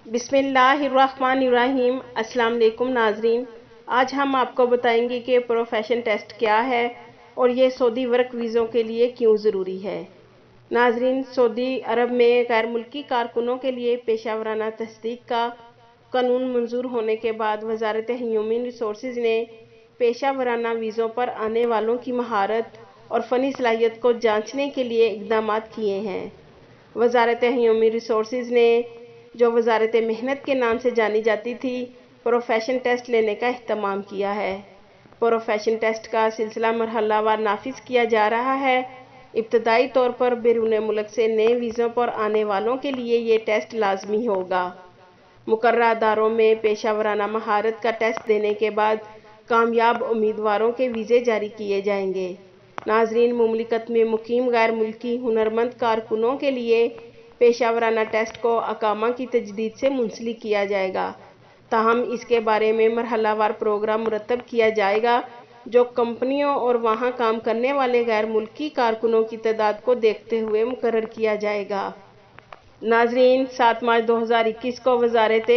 बिस्मिल्लाहिर्रहमानिर्रहीम। अस्सलाम वालेकुम नाजरीन, आज हम आपको बताएंगे कि प्रोफेशन टेस्ट क्या है और ये सऊदी वर्क वीज़ों के लिए क्यों ज़रूरी है। नाजरीन, सऊदी अरब में गैर मुल्की कारकुनों के लिए पेशावराना तस्दीक का कानून मंजूर होने के बाद वजारत ह्यूमन रिसोर्सेज ने पेशावराना वीज़ों पर आने वालों की महारत और फ़नी सलाहियत को जांचने के लिए इक़दाम किए हैं। वजारत ह्यूमन रिसोर्सेज ने, जो वजारत मेहनत के नाम से जानी जाती थी, प्रोफेशन टेस्ट लेने का अहतमाम किया है। प्रोफेशन टेस्ट का सिलसिला मरहलावार नाफिज किया जा रहा है। इब्तदाई तौर पर बैरून मुल्क से नए वीज़ों पर आने वालों के लिए ये टेस्ट लाजमी होगा। मुकर्रर अदारों में पेशावराना महारत का टेस्ट देने के बाद कामयाब उम्मीदवारों के वीज़े जारी किए जाएंगे। नाजरीन, मुमलिकत में मुकीम गैर मुल्की हुनरमंद कारकुनों के लिए पेशावराना टेस्ट को अकामा की तजदीद से मुंसलिक किया जाएगा। ताहम इसके बारे में मरहलावार प्रोग्राम मुरतब किया जाएगा, जो कंपनियों और वहाँ काम करने वाले गैर मुल्की कारकुनों की तादाद को देखते हुए मुकर्रर किया जाएगा। नाजरीन, 7 मार्च 2021 को वजारत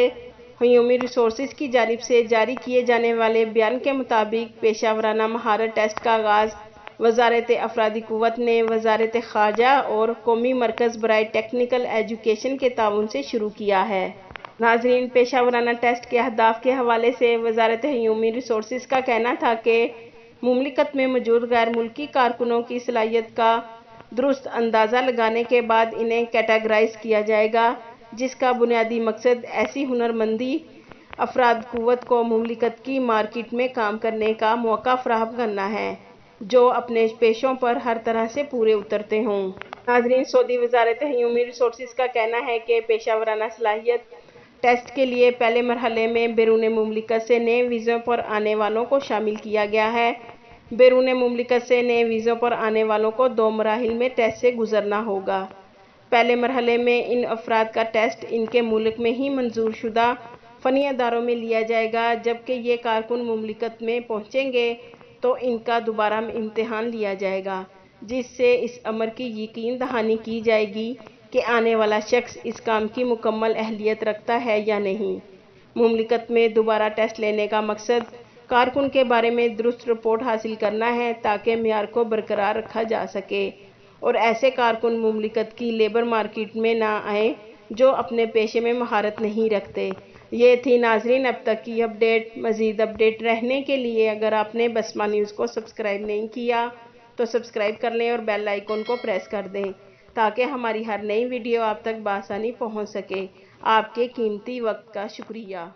ह्यूमन रिसोर्सेज की जानिब से जारी किए जाने वाले बयान के मुताबिक पेशावराना महारत टेस्ट का आगाज़ वजारत अफरादी कुव्वत ने वजारत ख़ारजा और कौमी मरकज़ बराए टेक्निकल एजुकेशन के ताउन से शुरू किया है। नाजरीन, पेशावराना टेस्ट के अहदाफ के हवाले से वजारत ह्यूमन रिसोर्सेज का कहना था कि मुमलिकत में मौजूद गैर मुल्की कारकुनों की सलाहियत का दुरुस्त अंदाज़ा लगाने के बाद इन्हें कैटेगराइज किया जाएगा, जिसका बुनियादी मकसद ऐसी हुनरमंदी अफराद कुव्वत को मुमलिकत की मार्केट में काम करने का मौका फराहम करना है, जो अपने पेशों पर हर तरह से पूरे उतरते हों। नाजरीन, सऊदी वजारत ह्यूमन रिसोर्सेज का कहना है कि पेशावराना सलाहियत टेस्ट के लिए पहले मरहले में बैरून मुमलिकत से नए वीज़ों पर आने वालों को शामिल किया गया है। बैरून मुमलिकत से नए वीज़ों पर आने वालों को 2 मराहिल में टेस्ट से गुजरना होगा। पहले मरहले में इन अफराद का टेस्ट इनके मुल्क में ही मंजूर शुदा फ़नी अदारों में लिया जाएगा, जबकि ये कारकुन मुमलिकत में पहुँचेंगे तो इनका दोबारा इम्तिहान लिया जाएगा, जिससे इस अमर की यकीन दहानी की जाएगी कि आने वाला शख्स इस काम की मुकम्मल अहलियत रखता है या नहीं। मुमलिकत में दोबारा टेस्ट लेने का मकसद कारकुन के बारे में दुरुस्त रिपोर्ट हासिल करना है, ताकि मेयार को बरकरार रखा जा सके और ऐसे कारकुन मुमलिकत की लेबर मार्केट में ना आए जो अपने पेशे में महारत नहीं रखते। ये थी नाजरीन अब तक की अपडेट। मज़ीद अपडेट रहने के लिए अगर आपने बसमा न्यूज़ को सब्सक्राइब नहीं किया तो सब्सक्राइब कर लें और बेल आइकन को प्रेस कर दें, ताकि हमारी हर नई वीडियो आप तक बआसानी पहुंच सके। आपके कीमती वक्त का शुक्रिया।